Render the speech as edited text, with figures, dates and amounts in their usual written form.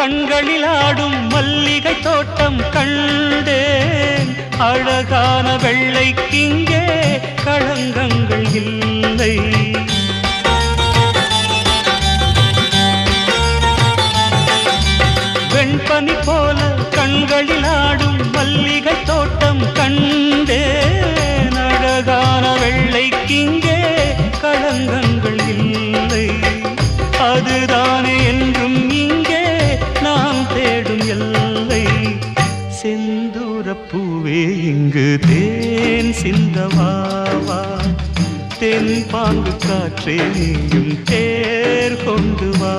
கண்களில் ஆடும் மல்லிகை தோட்டம் கண்டேன். அழகான வெள்ளைக்கிங்கே களங்கங்கள் இல்லை. வெண்பனி போல கண்களில் ஆடும் மல்லிகை தோட்டம் கண்டேன். அழகான வெள்ளைக்கிங்கே களங்கங்கள் இல்லை. அதுதானே என்றும் இங்கே நாம் தேடும் எல்லை. செந்தூரப்பூவே இங்கு தேன் சிந்தவாவா, தென் பாங்கு காற்றே நீயும் தேர் கொண்டு வா.